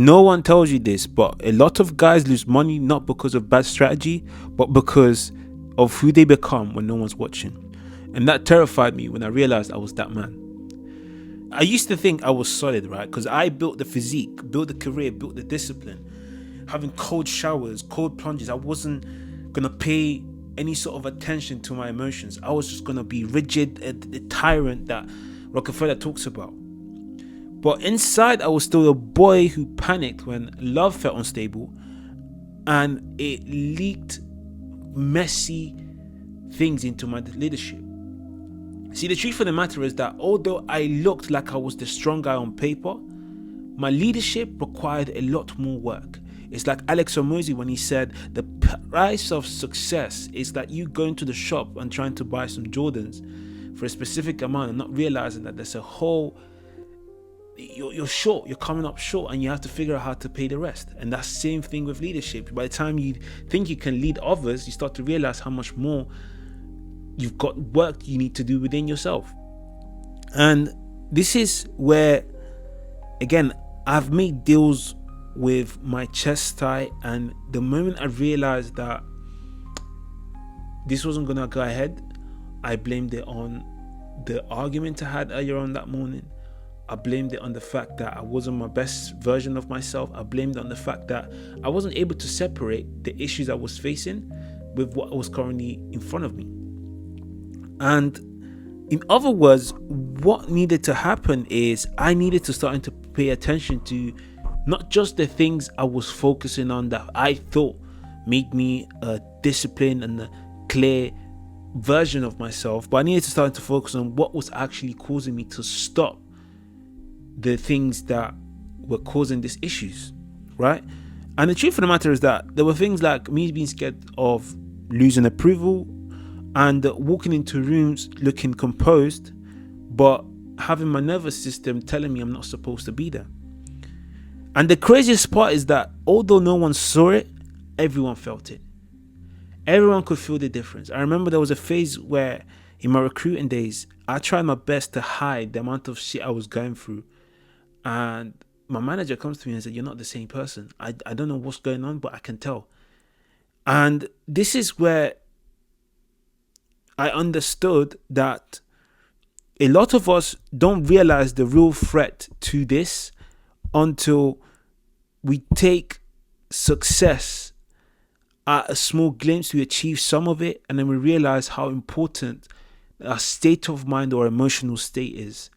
No one tells you this, but a lot of guys lose money not because of bad strategy, but because of who they become when no one's watching. And that terrified me when I realized I was that man. I used to think I was solid, right? Because I built the physique, built the career, built the discipline. Having cold showers, cold plunges. I wasn't going to pay any sort of attention to my emotions. I was just going to be rigid, a tyrant that Rockefeller talks about. But inside, I was still a boy who panicked when love felt unstable and it leaked messy things into my leadership. See, the truth of the matter is that although I looked like I was the strong guy on paper, my leadership required a lot more work. It's like Alex Hormozy when he said the price of success is that you going to the shop and trying to buy some Jordans for a specific amount and not realizing that there's a whole you're short, you're coming up short, and you have to figure out how to pay the rest. And that's the same thing with leadership. By the time you think you can lead others, you start to realize how much more you've got work you need to do within yourself. And this is where, again, I've made deals with my chest tie, and the moment I realized that this wasn't gonna go ahead, I blamed it on the argument I had earlier on that morning. I blamed it on the fact that I wasn't my best version of myself. I blamed it on the fact that I wasn't able to separate the issues I was facing with what was currently in front of me. And in other words, what needed to happen is I needed to start to pay attention to not just the things I was focusing on that I thought made me a disciplined and a clear version of myself, but I needed to start to focus on what was actually causing me to stop the things that were causing these issues, right? And the truth of the matter is that there were things like me being scared of losing approval and walking into rooms looking composed, but having my nervous system telling me I'm not supposed to be there. And the craziest part is that although no one saw it, everyone felt it. Everyone could feel the difference. I remember there was a phase where in my recruiting days, I tried my best to hide the amount of shit I was going through. And my manager comes to me and said, "You're not the same person. I don't know what's going on, but I can tell." And this is where I understood that a lot of us don't realize the real threat to this until we take success at a small glimpse, we achieve some of it, and then we realize how important our state of mind or emotional state is.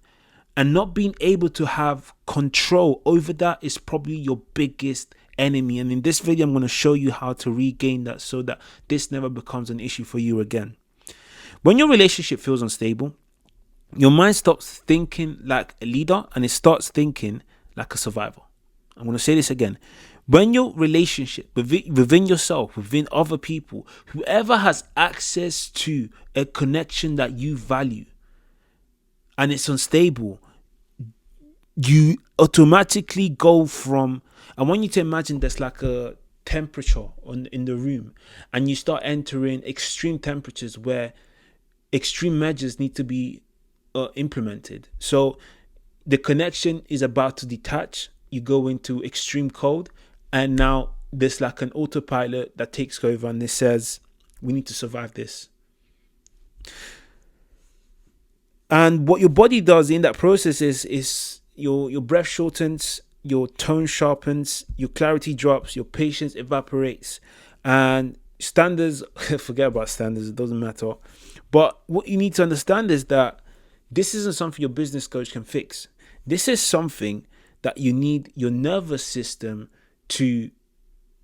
And not being able to have control over that is probably your biggest enemy. And in this video, I'm going to show you how to regain that so that this never becomes an issue for you again. When your relationship feels unstable, your mind stops thinking like a leader and it starts thinking like a survivor. I'm going to say this again. When your relationship within yourself, within other people, whoever has access to a connection that you value, and it's unstable, you automatically go from, I want you to imagine there's like a temperature in the room, and you start entering extreme temperatures where extreme measures need to be implemented. So the connection is about to detach, you go into extreme cold, and now there's like an autopilot that takes over and it says, we need to survive this. And what your body does in that process is your breath shortens, your tone sharpens, your clarity drops, your patience evaporates, and standards, forget about standards, it doesn't matter. But what you need to understand is that this isn't something your business coach can fix. This is something that you need your nervous system to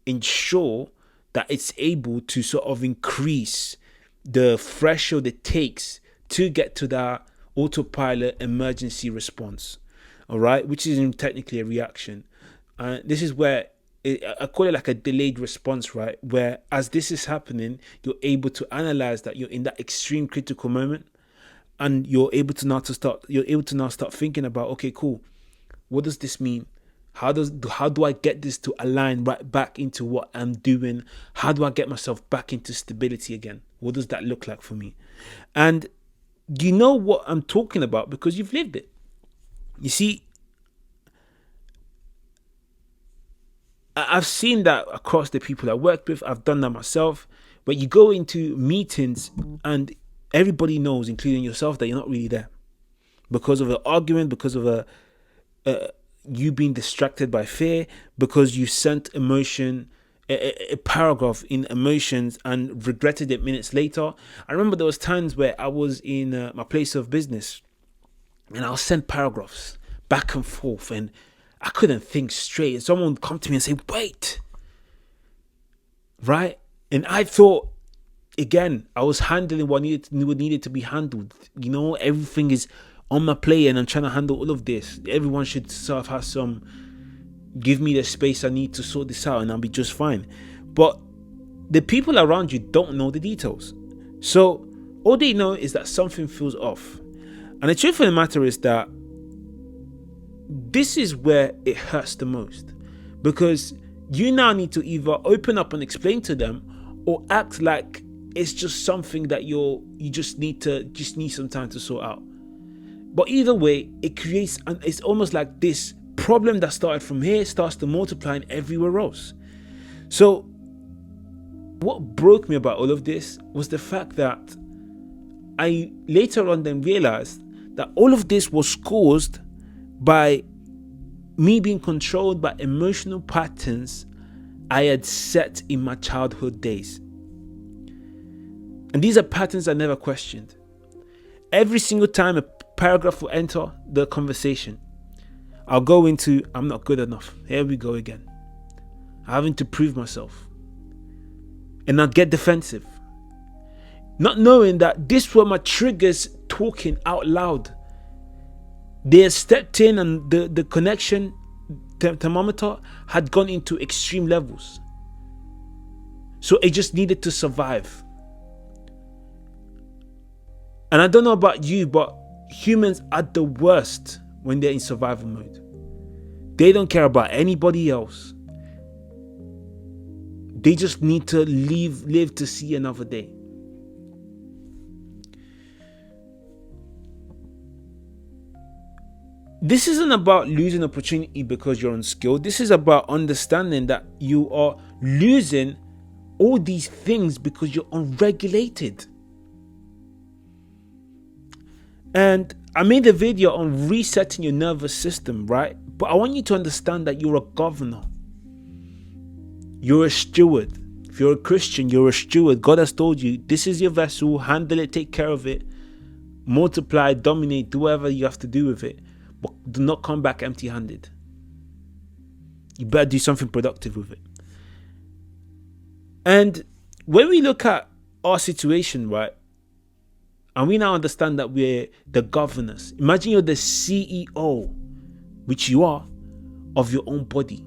ensure that it's able to sort of increase the threshold it takes to get to that autopilot emergency response, all right, which is technically a reaction. This is where I call it like a delayed response, right? Where as this is happening, you're able to analyze that you're in that extreme critical moment, and you're able to now start thinking about, okay, cool, what does this mean? How do I get this to align right back into what I'm doing? How do I get myself back into stability again? What does that look like for me? And you know what I'm talking about because you've lived it. You see, I've seen that across the people I worked with. I've done that myself. But you go into meetings and everybody knows, including yourself, that you're not really there because of an argument, because of you being distracted by fear, because you sent a paragraph in emotions and regretted it minutes later. I remember there was times where I was in my place of business and I'll send paragraphs back and forth and I couldn't think straight. And someone would come to me and say, wait, right? And I thought, again, I was handling what needed to be handled. You know, everything is on my plate and I'm trying to handle all of this. Everyone should sort of have give me the space I need to sort this out and I'll be just fine. But the people around you don't know the details. So all they know is that something feels off. And the truth of the matter is that this is where it hurts the most, because you now need to either open up and explain to them or act like it's just something that you just need some time to sort out. But either way, it creates, and it's almost like this problem that started from here starts to multiply everywhere else. So what broke me about all of this was the fact that I later on then realized that all of this was caused by me being controlled by emotional patterns I had set in my childhood days. And these are patterns I never questioned. Every single time a paragraph will enter the conversation, I'll go into, I'm not good enough. Here we go again. Having to prove myself. And I'd get defensive. Not knowing that these were my triggers talking out loud. They had stepped in and the connection thermometer had gone into extreme levels. So it just needed to survive. And I don't know about you, but humans are the worst when they're in survival mode. They don't care about anybody else. They just need to live to see another day. This isn't about losing opportunity because you're unskilled. This is about understanding that you are losing all these things because you're unregulated. And I made a video on resetting your nervous system, right? But I want you to understand that you're a governor. You're a steward. If you're a Christian, you're a steward. God has told you, this is your vessel, handle it, take care of it, multiply, dominate, do whatever you have to do with it. But do not come back empty-handed. You better do something productive with it. And when we look at our situation, right, and we now understand that we're the governors. Imagine you're the CEO, which you are, of your own body.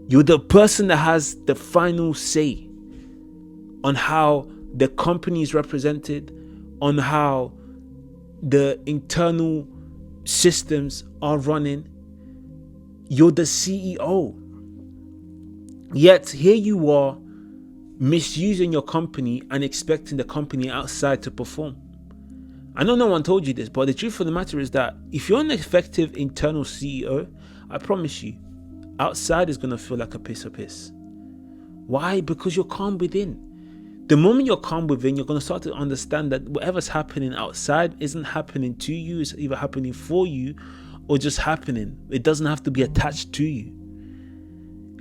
You're the person that has the final say on how the company is represented, on how the internal systems are running. You're the CEO. Yet here you are misusing your company and expecting the company outside to perform. I know no one told you this, but the truth of the matter is that if you're an effective internal CEO, I promise you, outside is going to feel like a piss of piss. Why? Because you're calm within. The moment you're calm within, you're going to start to understand that whatever's happening outside isn't happening to you. It's either happening for you or just happening. It doesn't have to be attached to you.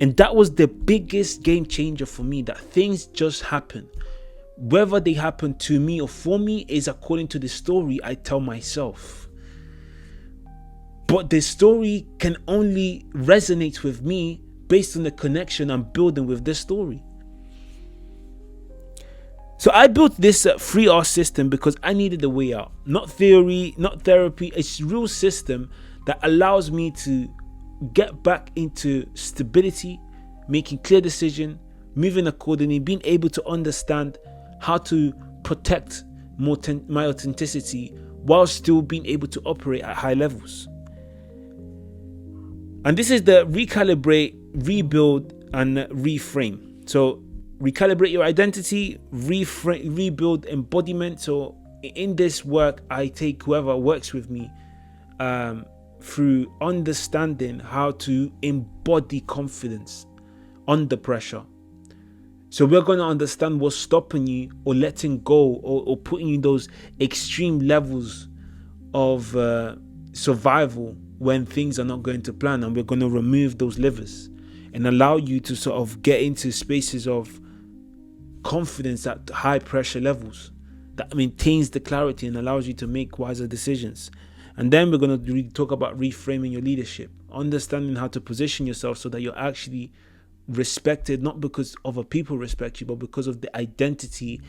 And that was the biggest game changer for me, that things just happen. Whether they happen to me or for me is according to the story I tell myself. But the story can only resonate with me based on the connection I'm building with this story. So I built this 3R system because I needed a way out. Not theory, not therapy. It's a real system that allows me to get back into stability, making clear decisions, moving accordingly, being able to understand how to protect my authenticity while still being able to operate at high levels. And this is the recalibrate, rebuild, and reframe. So recalibrate your identity, rebuild embodiment. So in this work, I take whoever works with me through understanding how to embody confidence under pressure. So we're going to understand what's stopping you or letting go or putting you in those extreme levels of survival when things are not going to plan. And we're going to remove those levers and allow you to sort of get into spaces of confidence at high pressure levels that maintains the clarity and allows you to make wiser decisions. And then we're going to talk about reframing your leadership, understanding how to position yourself so that you're actually respected, not because other people respect you, but because of the identity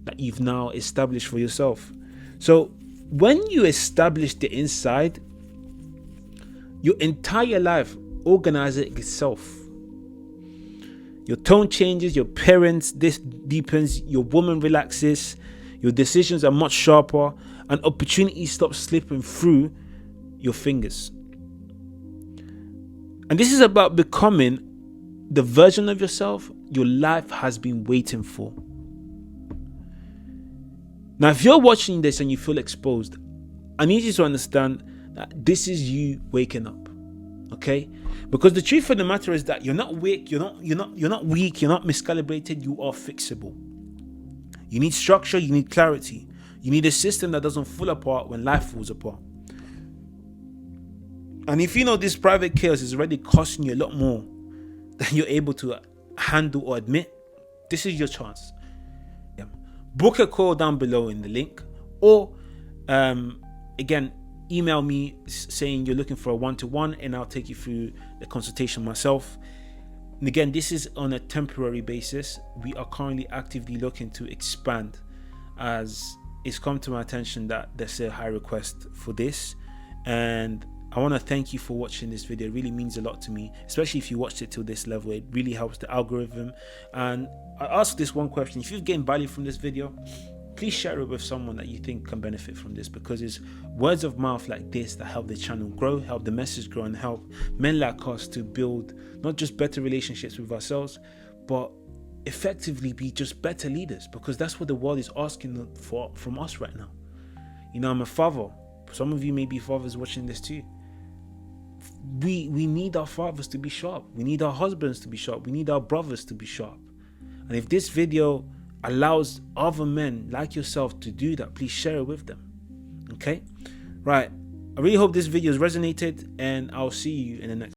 that you've now established for yourself. So when you establish the inside, your entire life organizes itself. Your tone changes, your parents, this deepens, your woman relaxes, your decisions are much sharper, and opportunities stop slipping through your fingers. And this is about becoming the version of yourself your life has been waiting for. Now, if you're watching this and you feel exposed, I need you to understand that this is you waking up. Okay? Because the truth of the matter is that you're not weak, you're not weak, you're not miscalibrated, you are fixable. You need structure, you need clarity. You need a system that doesn't fall apart when life falls apart. And if you know this private chaos is already costing you a lot more than you're able to handle or admit, this is your chance. Book a call down below in the link, or again, email me saying you're looking for a one-to-one and I'll take you through the consultation myself. And again, this is on a temporary basis. We are currently actively looking to expand, as it's come to my attention that there's a high request for this. And I want to thank you for watching this video. It really means a lot to me, especially if you watched it till this level. It really helps the algorithm. And I ask this one question: if you've gained value from this video, please share it with someone that you think can benefit from this, because it's words of mouth like this that help the channel grow, help the message grow, and help men like us to build not just better relationships with ourselves, but effectively be just better leaders, because that's what the world is asking for from us right now. You know, I'm a father. Some of you may be fathers watching this too. We need our fathers to be sharp. We need our husbands to be sharp. We need our brothers to be sharp. And if this video allows other men like yourself to do that, please share it with them. Okay? Right. I really hope this video has resonated, and I'll see you in the next